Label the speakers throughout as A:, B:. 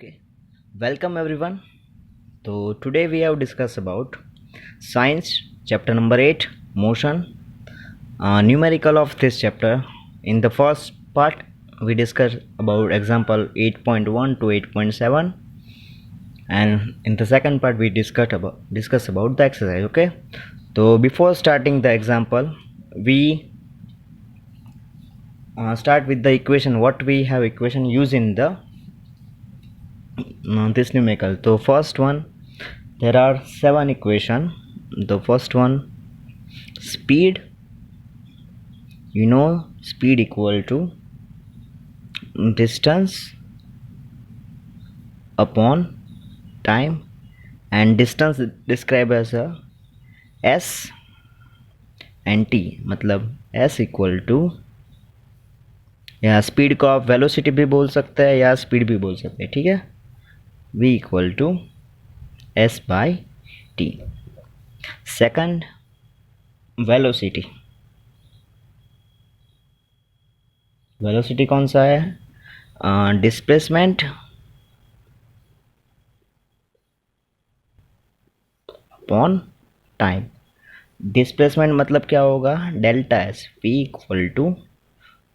A: Okay, welcome everyone. So today we have discussed about science chapter number 8 motion, numerical of this chapter. In the first part we discussed about example 8.1 to 8.7, and in the second part we discuss about the exercise. Okay, so before starting the example we start with the equation. What we have equation used in the this numerical. So first one, there are 7 equation. The first one, speed, speed equal to distance upon time, and distance described as a s and t. मतलब s equal to, या speed को आप velocity भी बोल सकते हैं या speed भी बोल सकते हैं, ठीक है. v equal to s by t. Second, velocity. Velocity कौन सा है? Displacement upon time. डिस्प्लेसमेंट मतलब क्या होगा? Delta s. v equal to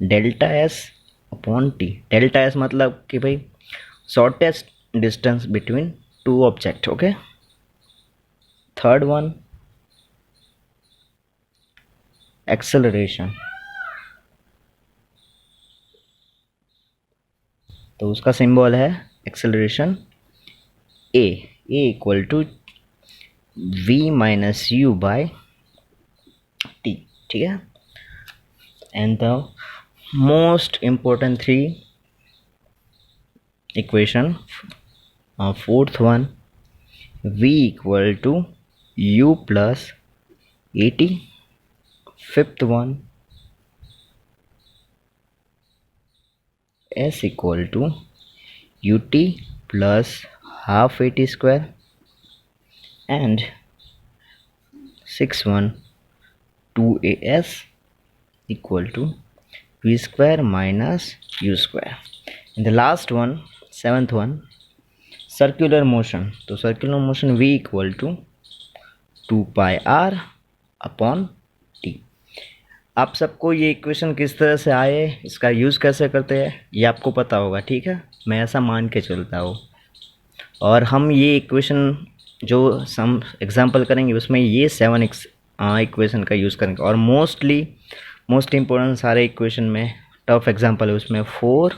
A: delta s upon t. Delta s मतलब कि भाई shortest distance between two object. Okay. Third one, acceleration. तो उसका सिंबल है acceleration a. A equal to v minus u by t. ठीक है. And the most important 3 equation. Fourth one, v equal to u plus a t. Fifth one, s equal to U T plus half a T square. And six one, 2as equal to v square minus u square. And the last one, seventh one, circular motion. तो circular motion v equal to 2 pi r upon t. आप सबको ये equation किस तरह से आए, इसका use कैसे करते हैं, ये आपको पता होगा. ठीक है, मैं ऐसा मान के चलता हूँ. और हम ये इक्वेशन जो सम एग्जाम्पल करेंगे उसमें ये 7 इक्वेशन का यूज़ करेंगे. और मोस्ट इम्पोर्टेंट सारे इक्वेशन में टफ एग्जाम्पल है उसमें 4,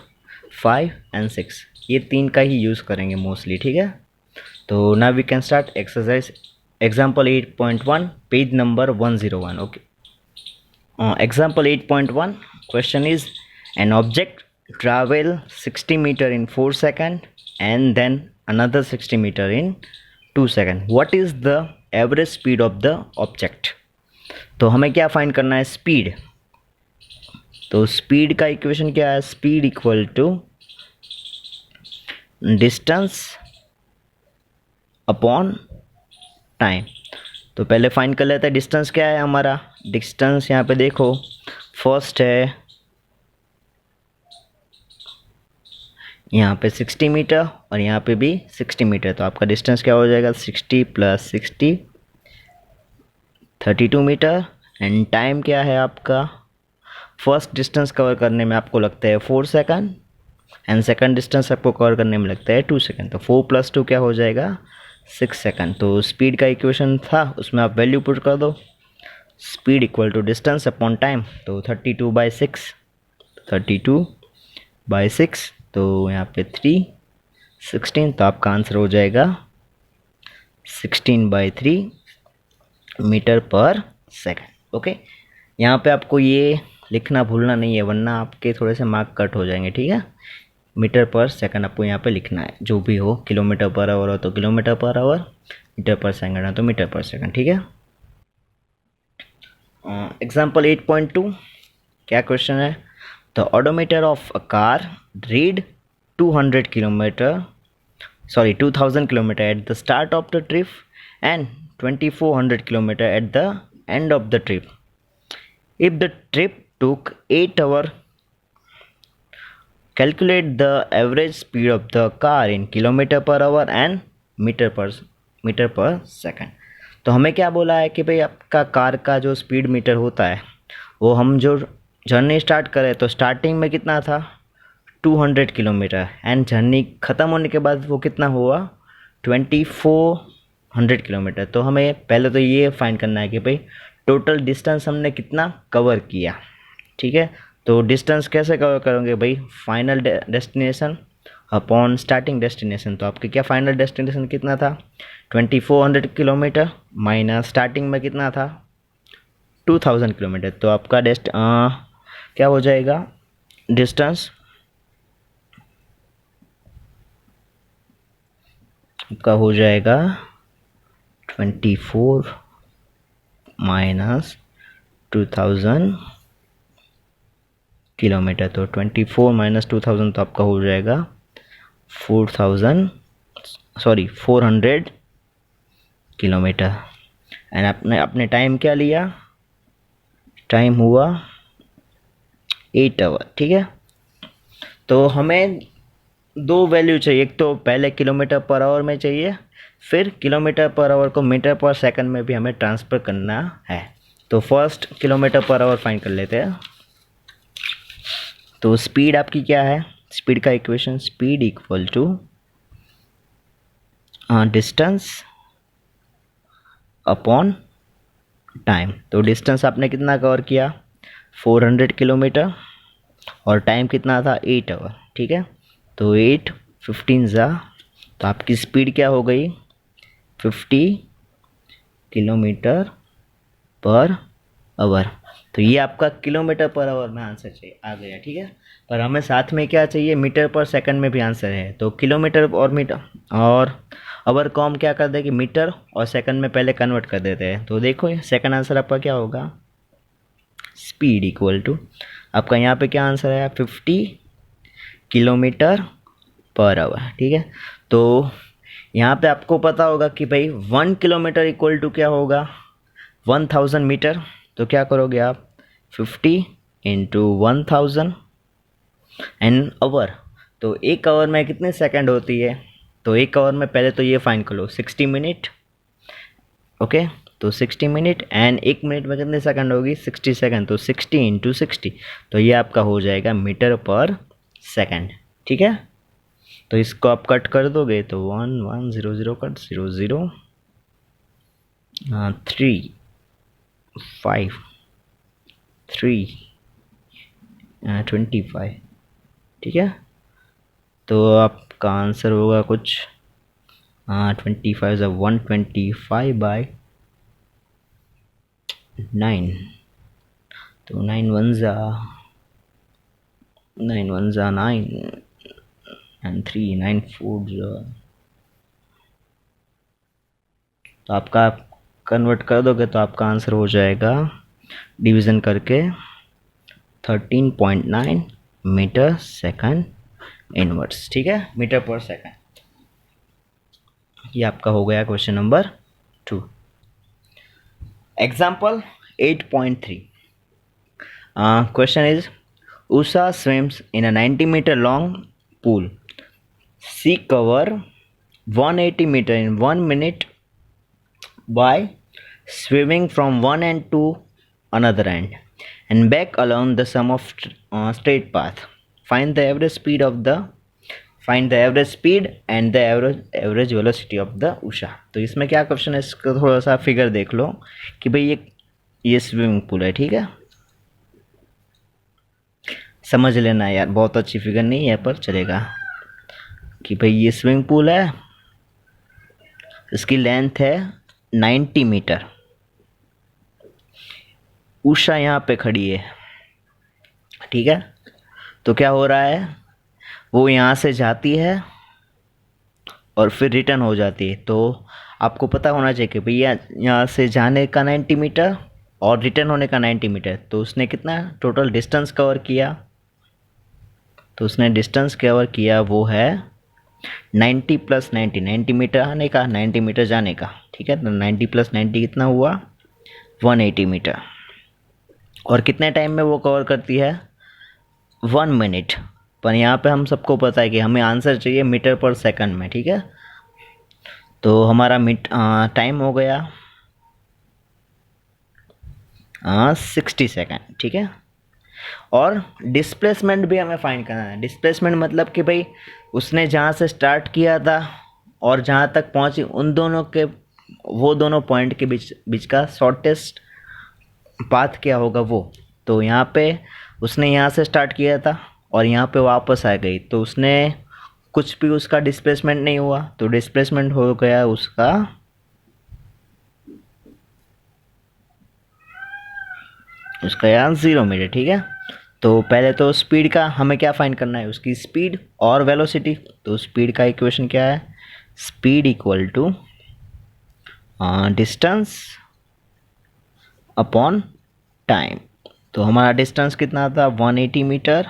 A: 5 एंड 6, ये 3 का ही यूज़ करेंगे मोस्टली. ठीक है. तो now we can start exercise example 8.1 page number 101. Okay. Example 8.1 question is an object travel 60 metre in 4 seconds and then another 60 meter in 2 seconds. What is the average speed of the object? तो हमें क्या find करना है? Speed. तो speed का equation क्या है? Speed equal to distance upon time. तो पहले फाइंड कर लेते हैं डिस्टेंस क्या है हमारा. डिस्टेंस यहाँ पे देखो, फर्स्ट है यहाँ पे 60 मीटर और यहाँ पे भी 60 मीटर. तो आपका डिस्टेंस क्या हो जाएगा? 60 प्लस 60, 32 मीटर. एंड टाइम क्या है आपका? फर्स्ट डिस्टेंस कवर करने में आपको लगता है 4 सेकंड एंड सेकंड डिस्टेंस आपको कवर करने में लगता है 2 सेकंड. तो 4 + 2 क्या हो जाएगा? 6 सेकंड. तो स्पीड का इक्वेशन था उसमें आप वैल्यू पुट कर दो. Speed equal to distance upon time. तो 32/6, 32/6. तो यहाँ पे 3, 16. तो आपका आंसर हो जाएगा 16/3 मीटर पर सेकंड. ओके. यहाँ पे आपको ये लिखना भूलना नहीं है वरना आपके थोड़े से मार्क कट हो जाएंगे. ठीक है. मीटर पर सेकंड आपको यहाँ पे लिखना है. जो भी हो, किलोमीटर पर आवर हो तो kilometre per our, metre per second है तो मीटर पर सेकंड. ठीक है. एग्जाम्पल 8.2 क्या क्वेश्चन है? The odometer of a car read 2000 kilometer at the start of the trip and 2400 kilometer at the end of the trip. If the trip took 8 hours, calculate the average speed of the car in kilometre per hour and metre per second. तो हमें क्या बोला है कि भाई आपका car का जो स्पीड मीटर होता है वो हम जो जर्नी स्टार्ट करें तो स्टार्टिंग में कितना था 200 किलोमीटर एंड जर्नी ख़त्म होने के बाद वो कितना हुआ 2400 किलोमीटर। तो हमें पहले तो ये फाइंड करना है कि भाई टोटल डिस्टेंस हमने कितना कवर किया। ठीक है, तो डिस्टेंस कैसे कवर करोगे भाई, final destination upon starting destination. तो आपके क्या फाइनल डेस्टिनेशन कितना था 2400 किलोमीटर माइनस स्टार्टिंग में कितना था 2000 किलोमीटर। तो आपका क्या हो जाएगा डिस्टेंस आपका हो जाएगा 24 माइनस 2000 किलोमीटर। तो 24 माइनस 2000 तो आपका हो जाएगा 400 किलोमीटर। एंड आपने अपने टाइम क्या लिया, टाइम हुआ 8 आवर। ठीक है, तो हमें दो वैल्यू चाहिए, एक तो पहले किलोमीटर पर आवर में चाहिए, फिर किलोमीटर पर आवर को मीटर पर सेकंड में भी हमें ट्रांसफ़र करना है। तो first kilometre per our find कर लेते हैं। तो स्पीड आपकी क्या है, स्पीड का equation speed equal to distance upon time. तो डिस्टेंस आपने कितना कवर किया 400 किलोमीटर और टाइम कितना था 8 आवर। ठीक है, तो 8 15 ज़ा, तो आपकी स्पीड क्या हो गई 50 किलोमीटर पर आवर। तो ये आपका किलोमीटर पर आवर में आंसर चाहिए आ गया। ठीक है, पर हमें साथ में क्या चाहिए मीटर पर सेकंड में भी आंसर है। तो किलोमीटर और मीटर और आवर को हम क्या कर देंगे मीटर और सेकंड में पहले कन्वर्ट कर देते हैं। तो देखो सेकंड आंसर आपका क्या होगा स्पीड इक्वल टू आपका यहाँ पे क्या आंसर है 50 किलोमीटर पर आवर। ठीक है, तो यहाँ पे आपको पता होगा कि भाई 1 किलोमीटर इक्वल टू क्या होगा 1000 मीटर। तो क्या करोगे आप 50 इंटू 1000 एंड आवर। तो एक आवर में कितने सेकंड होती है, तो एक आवर में पहले तो ये फाइन कर लो 60 मिनट। ओके, तो 60 मिनट एंड एक मिनट में कितने सेकंड होगी 60 सेकंड। तो 60 इंटू 60, तो ये आपका हो जाएगा मीटर पर सेकंड। ठीक है, तो इसको आप कट कर दोगे तो 1 1 0 0 कट 0 0 3 5 3 25। ठीक है, तो आपका आंसर होगा कुछ 25 ज़ा 125 बाई 9। तो 9 1 ज़ा 9 एंड 3 9 4 ज़ा। तो आपका कन्वर्ट कर दोगे तो आपका आंसर हो जाएगा डिवीज़न करके 13.9 मीटर सेकंड इनवर्स। ठीक है, मीटर पर सेकंड। ये आपका हो गया question number 2। Example 8.3 question is Usha swims in a 90 meter long pool. She cover 180 meter in 1 minute by swimming from one end to another end and back along the sum of straight path. Find the average speed and the average velocity of the Usha. तो इसमें क्या question है, इसका थोड़ा सा figure देख लो कि भाई ये स्विमिंग पूल है। ठीक है, समझ लेना यार, बहुत अच्छी फिगर नहीं है पर चलेगा कि भाई ये स्विमिंग पूल है, इसकी लेंथ है 90 मीटर। उषा यहाँ पे खड़ी है। ठीक है, तो क्या हो रहा है वो यहाँ से जाती है और फिर रिटर्न हो जाती है। तो आपको पता होना चाहिए कि भैया यहाँ से जाने का 90 मीटर और रिटर्न होने का 90 मीटर। तो उसने कितना टोटल डिस्टेंस कवर किया, तो उसने डिस्टेंस कवर किया वो है 90 प्लस 90, 90 मीटर आने का 90 मीटर जाने का। ठीक है, तो 90 प्लस 90 कितना हुआ 180 मीटर। और कितने टाइम में वो कवर करती है 1 मिनट पर यहाँ पे हम सबको पता है कि हमें आंसर चाहिए मीटर पर सेकंड में, ठीक है। तो हमारा टाइम हो गया 60 सेकंड, ठीक है। और डिस्प्लेसमेंट भी हमें फाइंड करना है। डिस्प्लेसमेंट मतलब कि भाई उसने जहाँ से स्टार्ट किया था और जहाँ तक पहुँची उन दोनों के, वो दोनों पॉइंट के बीच का शॉर्टेस्ट पाथ क्या होगा वो। तो यहाँ पे उसने यहाँ से स्टार्ट किया था और यहाँ पे वापस आ गई, तो उसने कुछ भी उसका डिस्प्लेसमेंट नहीं हुआ, तो डिस्प्लेसमेंट हो गया उसका यहाँ 0 मीटर, ठीक है। तो पहले तो स्पीड का हमें क्या फाइंड करना है, उसकी स्पीड और वेलोसिटी। तो स्पीड का इक्वेशन क्या है, speed equal to distance upon time. तो हमारा डिस्टेंस कितना था 180 मीटर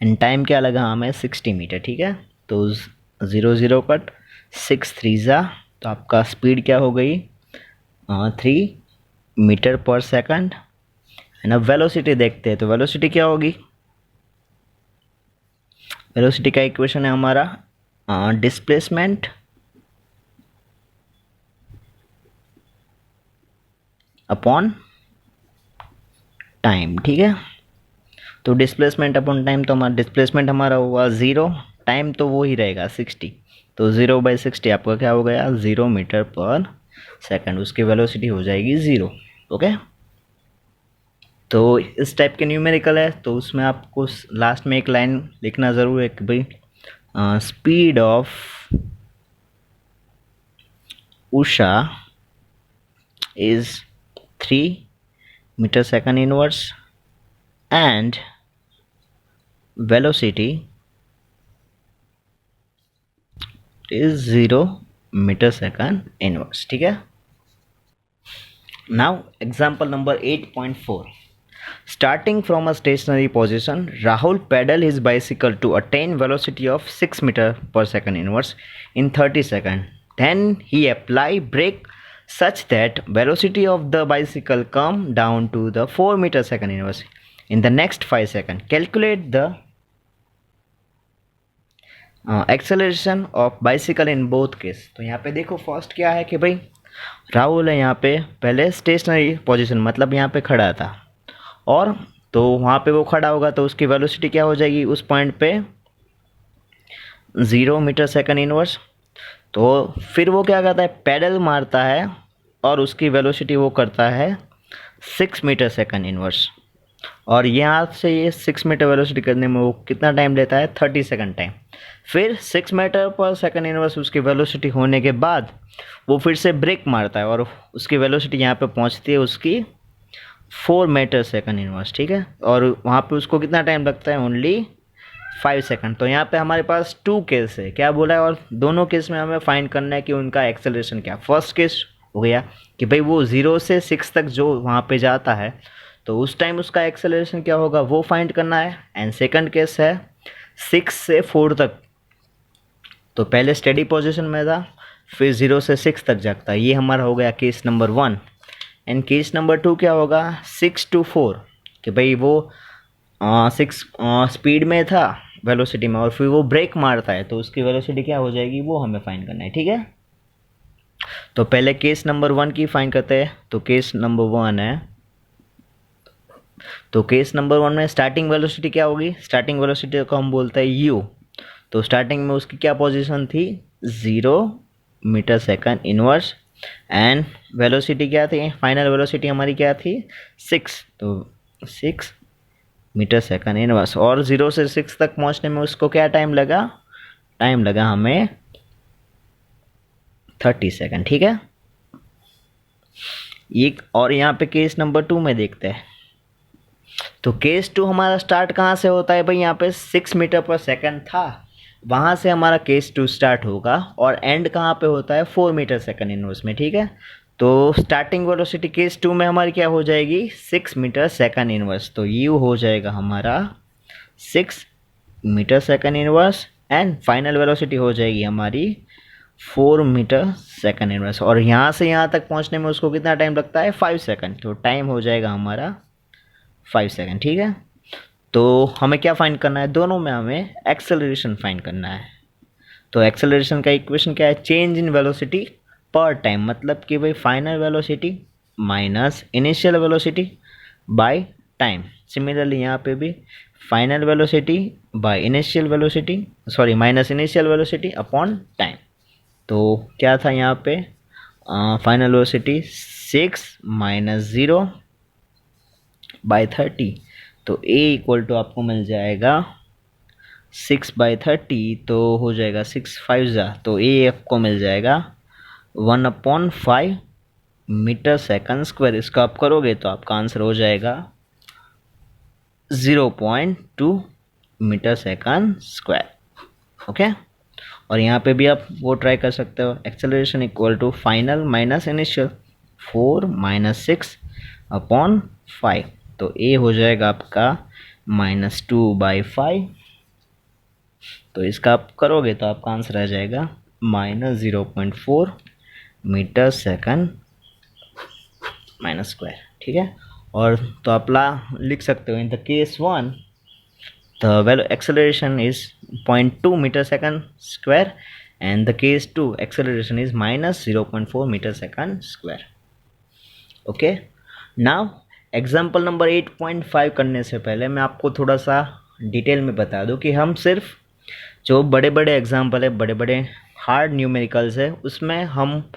A: एंड टाइम क्या लगा हमें 60 मीटर, ठीक है। तो 0 0 कट 6 3 जा, तो आपका स्पीड क्या हो गई 3 मीटर पर सेकंड। एंड अब वेलोसिटी देखते हैं, तो वेलोसिटी क्या होगी, वेलोसिटी का इक्वेशन है हमारा डिस्प्लेसमेंट अपॉन टाइम, ठीक है। तो डिस्प्लेसमेंट अपॉन टाइम, तो हमारा डिस्प्लेसमेंट हमारा हुआ 0, टाइम तो वो ही रहेगा 60, तो 0/60 आपका क्या हो गया 0 मीटर पर सेकंड, उसकी वेलोसिटी हो जाएगी 0, ओके। तो इस टाइप के न्यूमेरिकल है, तो उसमें आपको लास्ट में एक लाइन लिखना ज़रूर है कि भाई स्पीड ऑफ उषा is 3 metre second inverse and velocity is 0 meter second inverse, ठीक है। Now example number 8.4. Starting from a stationary position, Rahul pedaled his bicycle to attain velocity of 6 meter per second inverse in 30 seconds. Then he applied brake such that velocity of the bicycle come down to the 4 meter second inverse in the next 5 seconds. Calculate the acceleration of bicycle in both case. तो यहाँ पे देखो first क्या है कि भाई राहुल है यहाँ पे पहले स्टेशनरी पोजीशन, मतलब यहाँ पे खड़ा था, और तो वहाँ पे वो खड़ा होगा तो उसकी वेलोसिटी क्या हो जाएगी उस पॉइंट पे 0 मीटर सेकंड इनवर्स। तो फिर वो क्या करता है, पैडल मारता है और उसकी वेलोसिटी वो करता है 6 मीटर सेकंड इनवर्स, और यहाँ से ये 6 मीटर वेलोसिटी करने में वो कितना टाइम लेता है 30 सेकंड टाइम। फिर 6 मीटर पर सेकंड इनवर्स उसकी वेलोसिटी होने के बाद वो फिर से ब्रेक मारता है और उसकी वेलोसिटी यहाँ पे पहुँचती है उसकी 4 मीटर सेकंड इनवर्स, ठीक है। और वहाँ पे उसको कितना टाइम लगता है ओनली 5 सेकंड। तो यहाँ पे हमारे पास 2 केस है, क्या बोला है, और दोनों केस में हमें फाइंड करना है कि उनका एक्सेलरेशन क्या। फर्स्ट केस हो गया कि भाई वो 0 से 6 तक जो वहाँ पे जाता है तो उस टाइम उसका एक्सेलरेशन क्या होगा वो फाइंड करना है। एंड सेकंड केस है 6 से 4 तक, तो पहले स्टेडी पोजीशन में था फिर 0 से 6 तक जाता है, ये हमारा हो गया case number 1। And case number 2 क्या होगा 6 to 4, कि भाई वो 6 स्पीड में था वेलोसिटी में और फिर वो ब्रेक मारता है तो उसकी वेलोसिटी क्या हो जाएगी वो हमें फाइंड करना है, ठीक है। तो पहले केस नंबर 1 की फाइंड करते हैं। तो केस नंबर 1 है, तो केस नंबर 1 में स्टार्टिंग वेलोसिटी क्या होगी, स्टार्टिंग वेलोसिटी को हम बोलते हैं u। तो स्टार्टिंग में उसकी क्या पोजीशन थी 0 metre second inverse and velocity क्या थी, फाइनल वेलोसिटी हमारी क्या थी 6, तो 6 मीटर सेकंड इनवर्स। और 0 से 6 तक पहुंचने में उसको क्या टाइम लगा, टाइम लगा हमें 30 सेकंड, ठीक है। ये और यहाँ पे केस नंबर 2 में देखते हैं। तो केस 2 हमारा स्टार्ट कहाँ से होता है भाई, यहाँ पे 6 मीटर पर सेकंड था, वहाँ से हमारा केस 2 स्टार्ट होगा और एंड कहाँ पे होता है 4 मीटर सेकंड इनवर्स में, ठीक है। तो स्टार्टिंग वेलोसिटी केस 2 में हमारी क्या हो जाएगी 6 मीटर सेकंड इनवर्स, तो यू हो जाएगा हमारा 6 metre second inverse and final velocity हो जाएगी हमारी 4 मीटर सेकंड इनवर्स। और यहाँ से यहाँ तक पहुँचने में उसको कितना टाइम लगता है 5 सेकंड, तो टाइम हो जाएगा हमारा 5 सेकंड, ठीक है। तो हमें क्या फाइंड करना है, दोनों में हमें एक्सेलरेशन फाइंड करना है। तो एक्सेलरेशन का इक्वेशन क्या है, चेंज इन वेलोसिटी पर टाइम, मतलब कि भाई final velocity minus initial velocity by time. Similarly यहाँ पे भी final velocity by initial velocity, sorry minus initial velocity upon time. तो क्या था यहाँ पे, फाइनल वेलोसिटी 6 माइनस 0 बाय 30, तो ए इक्वल टू आपको मिल जाएगा 6/30, तो हो जाएगा 6×5, तो ए आपको मिल जाएगा 1/5 मीटर सेकंड स्क्वायर। इसका आप करोगे तो आपका आंसर हो जाएगा 0.2 मीटर सेकंड स्क्वायर। ओके, और यहाँ पे भी आप वो ट्राई कर सकते हो, acceleration equal to final minus initial 4 - 6/5, तो ए हो जाएगा आपका -2/5। तो इसका आप करोगे तो आपका आंसर आ जाएगा -0.4 मीटर सेकंड माइनस स्क्वायर। ठीक है, और तो आप लिख सकते हो in the case 1 the value acceleration is 0.2 metre second square and the case 2 acceleration is -0.4 metre second square. Okay, now example number 8.5 करने से पहले मैं आपको थोड़ा सा डिटेल में बता दूं कि हम सिर्फ जो बड़े बड़े एग्जाम्पल है, बड़े बड़े हार्ड न्यूमेरिकल्स है, उसमें हम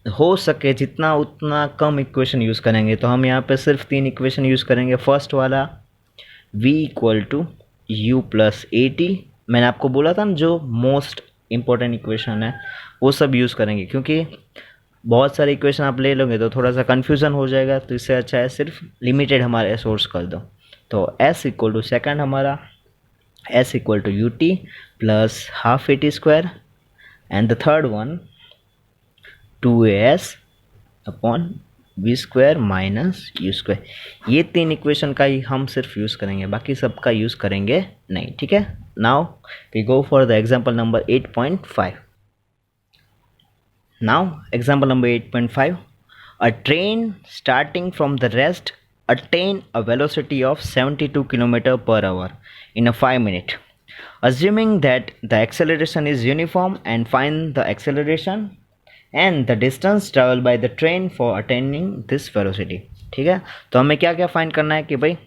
A: हो सके जितना उतना कम इक्वेशन यूज़ करेंगे। तो हम यहाँ पे सिर्फ 3 इक्वेशन यूज़ करेंगे। फर्स्ट वाला v equal to u plus a t, मैंने आपको बोला था ना जो मोस्ट इम्पोर्टेंट इक्वेशन है वो सब यूज़ करेंगे, क्योंकि बहुत सारे इक्वेशन आप ले लोगे तो थोड़ा सा कन्फ्यूज़न हो जाएगा। तो इससे अच्छा है सिर्फ लिमिटेड हमारे सोर्स कर दो। तो s इक्वल टू सेकेंड हमारा s equal to U T plus half a T square and the third one 2as upon v square minus you square. ये 3 इक्वेशन का ही हम सिर्फ यूज़ करेंगे, बाकी सब का यूज़ करेंगे नहीं। ठीक है, now we go for the example number 8.5। Now example number 8.5, a train starting from the rest attain a velocity of 72 km/h in a 5 minute. Assuming that the acceleration is uniform and find the acceleration and the distance traveled by the train for attaining this velocity. ठीक है, तो हमें क्या क्या find करना है कि भाई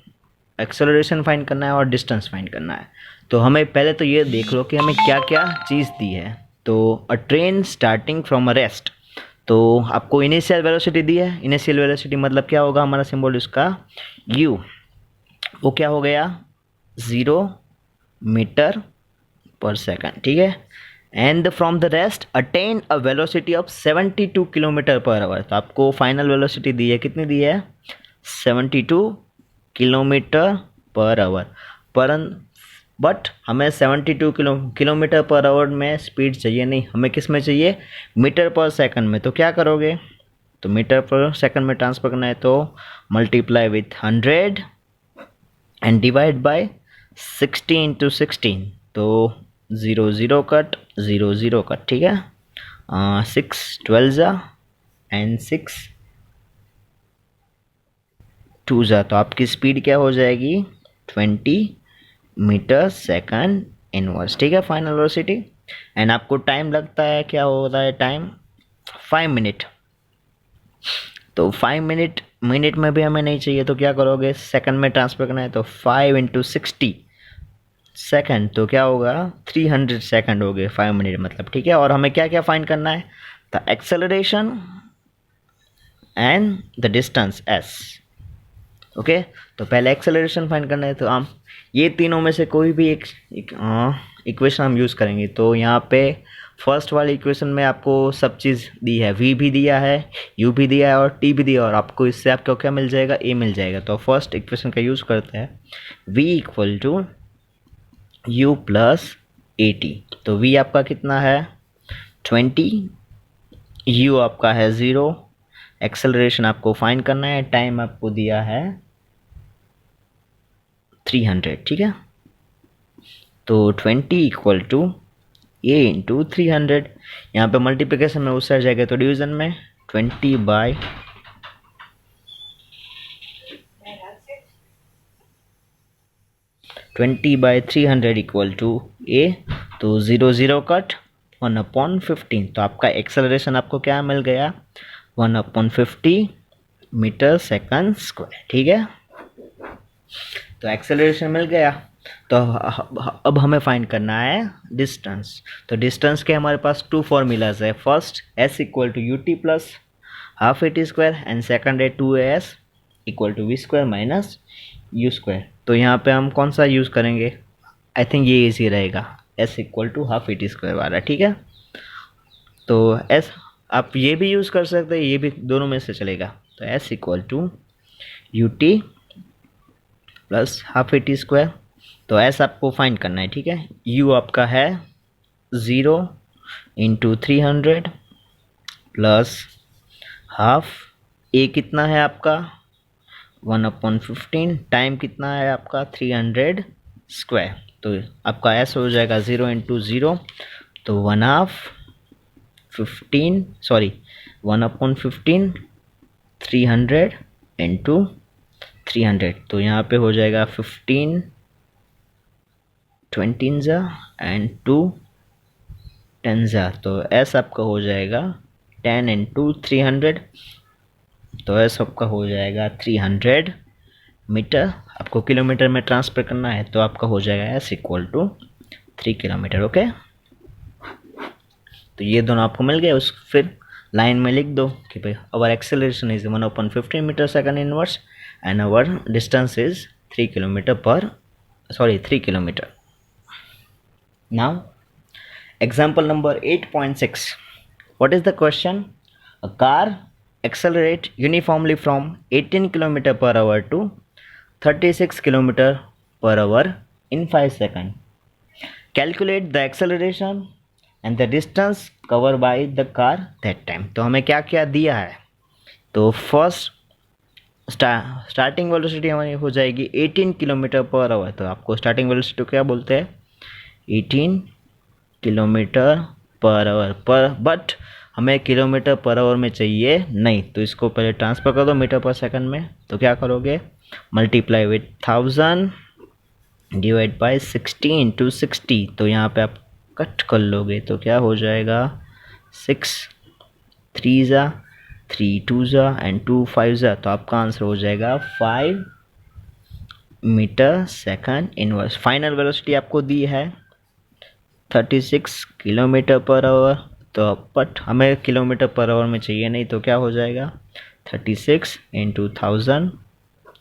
A: एक्सेलरेशन फाइंड करना है और डिस्टेंस फाइंड करना है। तो हमें पहले तो ये देख लो कि हमें क्या क्या चीज़ दी है। तो अ train starting from a rest, तो आपको इनिशियल वेलोसिटी दी है। इनिशियल वेलोसिटी मतलब क्या होगा, हमारा सिंबल उसका u, वो क्या हो गया 0 मीटर पर सेकंड। ठीक है, and from the rest attain a velocity of 72 km/h, तो आपको फाइनल वेलोसिटी दी है, कितनी दी है 72 km/h। बट हमें 72 km/h में स्पीड चाहिए नहीं, हमें किस में चाहिए, मीटर पर सेकंड में। तो क्या करोगे, तो मीटर पर सेकंड में ट्रांसफर करना है तो multiply with 100 and divide by 60 × 16, तो 0 0 कट 0 0 कट। ठीक है, 6 12 एंड 6 2, तो आपकी स्पीड क्या हो जाएगी 20 मीटर सेकंड इनवर्स। ठीक है, फाइनल वेलोसिटी। एंड आपको टाइम लगता है, क्या होता है टाइम 5 मिनट। तो 5 मिनट में भी हमें नहीं चाहिए, तो क्या करोगे, सेकंड में ट्रांसफर करना है तो 5 × 60 सेकंड, तो क्या होगा 300 सेकंड हो गए 5 मिनट मतलब। ठीक है, और हमें क्या क्या फाइंड करना है, the acceleration and the distance s। Okay, तो पहले एक्सेलरेशन फाइंड करना है, तो हम ये तीनों में से कोई भी एक इक्वेशन हम यूज़ करेंगे। तो यहाँ पे फर्स्ट वाली इक्वेशन में आपको सब चीज़ दी है, v भी दिया है, u भी दिया है और t भी दिया है, और आपको इससे आपको क्या मिल जाएगा, a मिल जाएगा। तो फर्स्ट इक्वेशन का यूज़ करते हैं, v equal to u plus a t. तो v आपका कितना है 20, u आपका है 0, एक्सेलरेशन आपको फाइंड करना है, टाइम आपको दिया है 300। ठीक है, तो 20 इक्वल टू a इंटू 300, यहाँ पे मल्टीप्लिकेशन में उस जाएगा तो डिवीजन में 20 बाय 20/300 इक्वल टू ए, तो 0 0 कट, 1/15। तो आपका एक्सेलरेशन आपको क्या मिल गया, 1/50 मीटर सेकंड स्क्वायर। ठीक है, तो एक्सेलरेशन मिल गया। तो अब हमें फाइंड करना है डिस्टेंस। तो डिस्टेंस के हमारे पास टू फॉर्मूलाज है। First s equal to U T plus half a T square, and second है 2as equal to v square minus you square. तो यहाँ पे हम कौन सा यूज़ करेंगे, आई थिंक ये इजी रहेगा, s equal to half a T square वाला। ठीक है, तो एस आप ये भी यूज़ कर सकते हैं, ये भी, दोनों में से चलेगा। तो s equal to U T plus half a T square. तो एस आपको फाइंड करना है। ठीक है, यू आपका है 0 इंटू 300 प्लस हाफ, ए कितना है आपका 1/15, टाइम कितना है आपका 300 स्क्वायर। तो आपका एस हो जाएगा 0 इंटू 0, तो 1/15 300 इंटू 300। तो यहाँ पे हो जाएगा 15 20 एंड 2 10 तो एस आपका हो जाएगा 10 इंटू 300। तो एस आपका हो जाएगा 300 मीटर। आपको किलोमीटर में ट्रांसफर करना है, तो आपका हो जाएगा s equal to 3 kilometre. Okay, तो ये दोनों आपको मिल गए। उस फिर लाइन में लिख दो कि भाई our acceleration is 1/15 metre second inverse and our distance is 3 kilometre. नाउ example number 8.6. What is the question? A car accelerates uniformly from 18 km per hour to 36 km per hour in 5 seconds. Calculate the acceleration and the distance covered by the car that time. तो हमें क्या क्या दिया है, तो first starting velocity हमारी हो जाएगी 18 किलोमीटर पर आवर। तो आपको स्टार्टिंग वेलोसिटी क्या बोलते हैं, 18 किलोमीटर पर आवर पर, बट हमें किलोमीटर पर आवर में चाहिए नहीं, तो इसको पहले ट्रांसफर कर दो मीटर पर सेकंड में। तो क्या करोगे, multiply with 1000 divide by 60 into 60। तो यहाँ पे आप कट कर लोगे, तो क्या हो जाएगा 6 3 3 2 एंड 2 5 तो आपका आंसर हो जाएगा 5 metre second inverse. Final velocity आपको दी है 36 किलोमीटर पर आवर, तो बट हमें किलोमीटर पर आवर में चाहिए नहीं, तो क्या हो जाएगा 36 इंटू 1000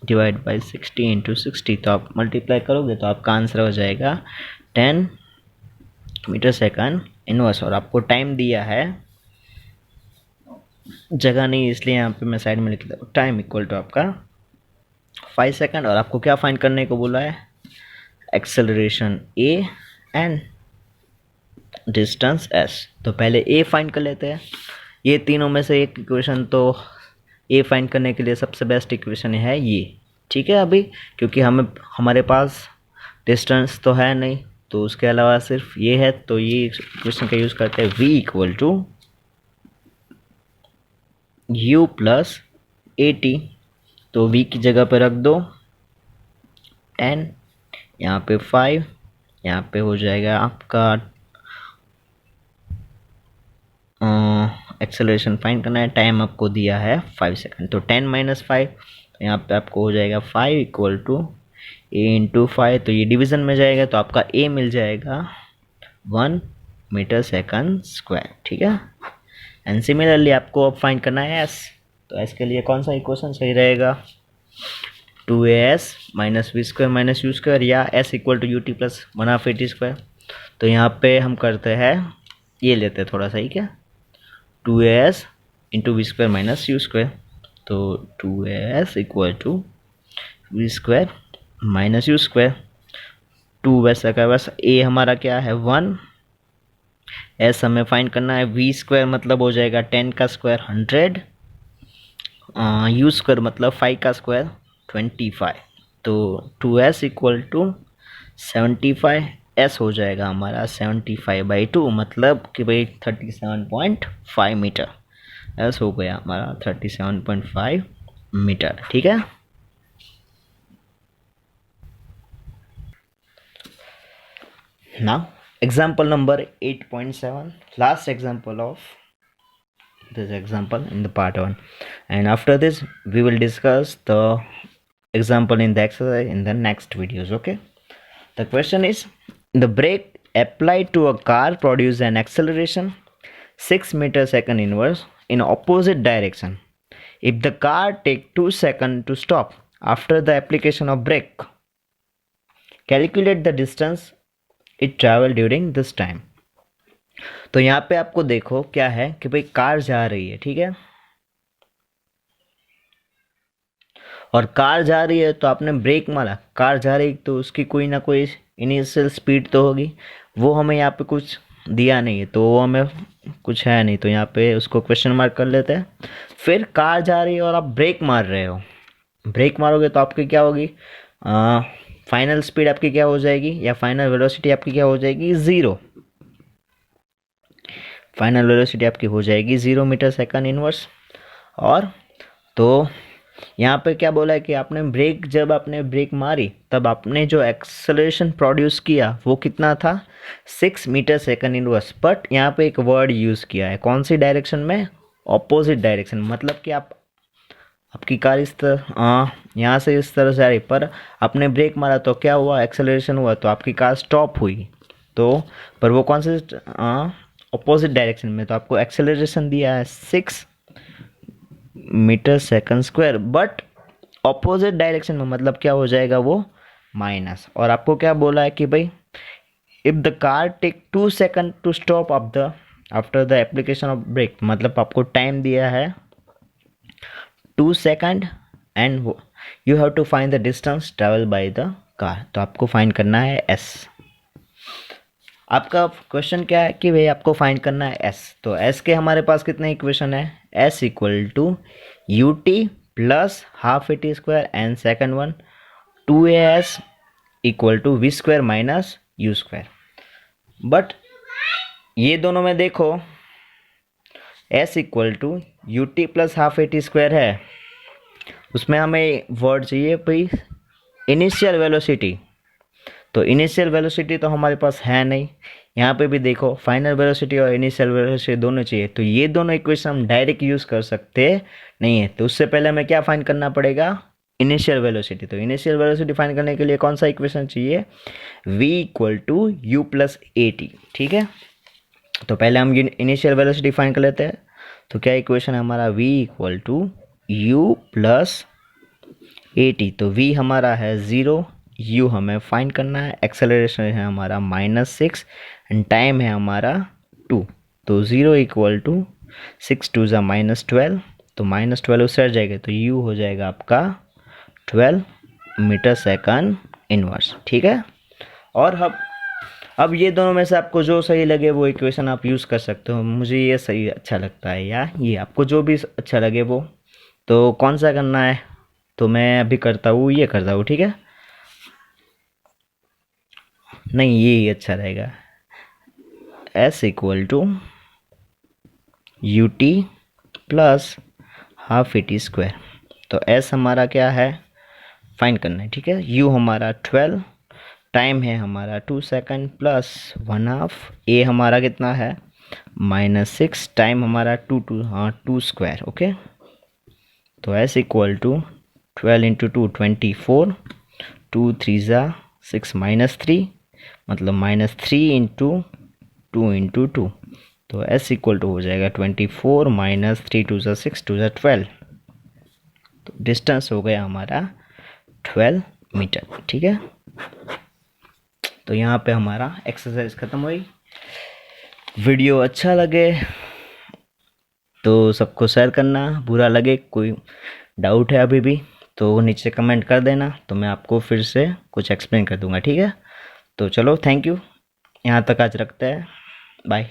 A: डिवाइड बाई 60 इंटू 60। तो आप मल्टीप्लाई करोगे तो आपका आंसर हो जाएगा 10 मीटर सेकंड इनवर्स। और आपको टाइम दिया है, जगह नहीं इसलिए यहाँ पे मैं साइड में लिख देता हूँ, टाइम इक्वल टू आपका 5 सेकंड। और आपको क्या फाइंड करने को बोला है, acceleration A and distance S. तो पहले ए फाइंड कर लेते हैं। ये तीनों में से एक इक्वेशन, तो ए फाइंड करने के लिए सबसे बेस्ट इक्वेशन है ये। ठीक है, अभी क्योंकि हमारे पास डिस्टेंस तो है नहीं, तो उसके अलावा सिर्फ ये है, तो ये इक्वेशन का यूज़ करते हैं, v equal to u plus a t. तो v की जगह पे रख दो 10, यहाँ पे 5, यहाँ पे हो जाएगा आपका एक्सेलरेशन फाइंड करना है, टाइम आपको दिया है 5 सेकंड। तो 10 माइनस 5, यहाँ पे आपको हो जाएगा 5 इक्वल टू ए इंटू 5। तो ये डिवीज़न में जाएगा, तो आपका ए मिल जाएगा 1 मीटर सेकंड स्क्वायर। ठीक है, एंड सिमिलरली आपको अब फाइंड करना है एस। तो एस के लिए कौन सा इक्वेशन सही रहेगा, 2as minus V square minus you square, या S equal to U T plus 1/2 A T square. तो यहाँ पे हम करते हैं, ये लेते हैं थोड़ा सा ही, क्या 2as into v square minus you square. तो 2as equal to v square minus you square. 2 वैसा का वैसा, ए हमारा क्या है 1, एस हमें फाइंड करना है, वी स्क्वायर मतलब हो जाएगा 10 का स्क्वायर 100, यू स्क्वायर मतलब 5 का स्क्वायर 25। तो 2s इक्वल टू 75, एस हो जाएगा हमारा 75/2, मतलब कि भाई 37.5 मीटर। एस हो गया हमारा 37.5 मीटर। ठीक है, Now example number 8.7, last example of this example in the part 1, and after this we will discuss the example in the exercise in the next videos. Okay, the question is, the brake applied to a car produces an acceleration 6 meter second inverse in opposite direction. If the car take 2 seconds to stop after the application of brake, calculate the distance it travel during this time. तो यहाँ पे आपको देखो क्या है कि भाई car जा रही है, ठीक है, और कार जा रही है तो आपने ब्रेक मारा, कार जा रही तो उसकी कोई ना कोई इनिशियल स्पीड तो होगी, वो हमें यहाँ पे कुछ दिया नहीं है तो वो हमें कुछ है नहीं, तो यहाँ पे उसको क्वेश्चन मार्क कर लेते हैं। फिर कार जा रही है और आप ब्रेक मार रहे हो, ब्रेक मारोगे तो आपकी क्या होगी, फाइनल स्पीड आपकी क्या हो जाएगी, या फाइनल वेलोसिटी आपकी क्या हो जाएगी, 0। फाइनल वेलोसिटी आपकी हो जाएगी 0 मीटर सेकंड इनवर्स। और तो यहाँ पे क्या बोला है कि आपने ब्रेक, जब आपने ब्रेक मारी तब आपने जो एक्सेलरेशन प्रोड्यूस किया वो कितना था, 6 मीटर सेकंड इनवर्स। बट यहाँ पे एक वर्ड यूज़ किया है, कौन सी डायरेक्शन में, ऑपोजिट डायरेक्शन। मतलब कि आपकी कार इस तरह यहाँ से इस तरह से आ रही, पर आपने ब्रेक मारा तो क्या हुआ, एक्सेलरेशन हुआ, तो आपकी कार स्टॉप हुई। तो पर वो कौन से ऑपोजिट डायरेक्शन में, तो आपको एक्सेलरेशन दिया है 6 metre second square, but opposite direction में, मतलब क्या हो जाएगा वो माइनस। और आपको क्या बोला है कि भाई if the car take 2 second to stop after the application of brake, मतलब आपको टाइम दिया है 2 second and you have to find the distance travel by the car. तो आपको फाइंड करना है एस। आपका क्वेश्चन क्या है कि भाई आपको फाइंड करना है एस। तो एस के हमारे पास कितने इक्वेशन है, s equal to U T plus half a T square and second one 2as equal to v square minus you square. But ये दोनों में देखो s equal to U T plus half a T square है, उसमें हमें word चाहिए भाई initial velocity. तो इनिशियल वेलोसिटी तो हमारे पास है नहीं, यहाँ पे भी देखो फाइनल वेलोसिटी और इनिशियल वेलोसिटी दोनों चाहिए, तो ये दोनों इक्वेशन हम डायरेक्ट यूज़ कर सकते नहीं है। तो उससे पहले हमें क्या फाइंड करना पड़ेगा, इनिशियल वेलोसिटी। तो इनिशियल वेलोसिटी फाइंड करने के लिए कौन सा इक्वेशन चाहिए, v equal to u plus a t. ठीक है, तो पहले हम इनिशियल वेलोसिटी फाइंड कर लेते हैं। तो क्या इक्वेशन है हमारा, v equal to u plus a t. तो v हमारा है 0, u हमें फाइंड करना है, एक्सेलरेशन है हमारा -6 एंड टाइम है हमारा 2। तो 0 इक्वल टू 6 टू ज़ा -12, तो -12 उससे हट जाएगा, तो u हो जाएगा आपका 12 मीटर सेकंड इनवर्स। ठीक है, और अब ये दोनों में से आपको जो सही लगे वो इक्वेशन आप यूज़ कर सकते हो। मुझे ये सही अच्छा लगता है, या ये आपको जो भी अच्छा लगे वो, तो कौन सा करना है, तो मैं अभी करता हूँ, ये करता हूँ। ठीक है, नहीं ये अच्छा रहेगा, s equal to U T plus half a T square. तो s हमारा क्या है, फाइंड करना है। ठीक है, u हमारा 12, टाइम है हमारा 2 सेकंड प्लस 1/2, a हमारा कितना है -6, टाइम हमारा 2 स्क्वायर। ओके, तो s इक्वल टू 12 इंटू 2 24, 2 3 ज़ा 6 -3, मतलब -3 इंटू 2 इंटू 2, तो s इक्वल टू हो जाएगा 24 माइनस 3 2 ज़ा 6 2 ज़ा 12, तो डिस्टेंस हो गया हमारा 12 मीटर। ठीक है, तो यहाँ पे हमारा एक्सरसाइज ख़त्म हुई। वीडियो अच्छा लगे तो सबको शेयर करना, बुरा लगे, कोई डाउट है अभी भी तो नीचे कमेंट कर देना, तो मैं आपको फिर से कुछ एक्सप्लेन कर दूंगा। ठीक है, तो चलो थैंक यू, यहाँ तक आज रखते हैं, बाय।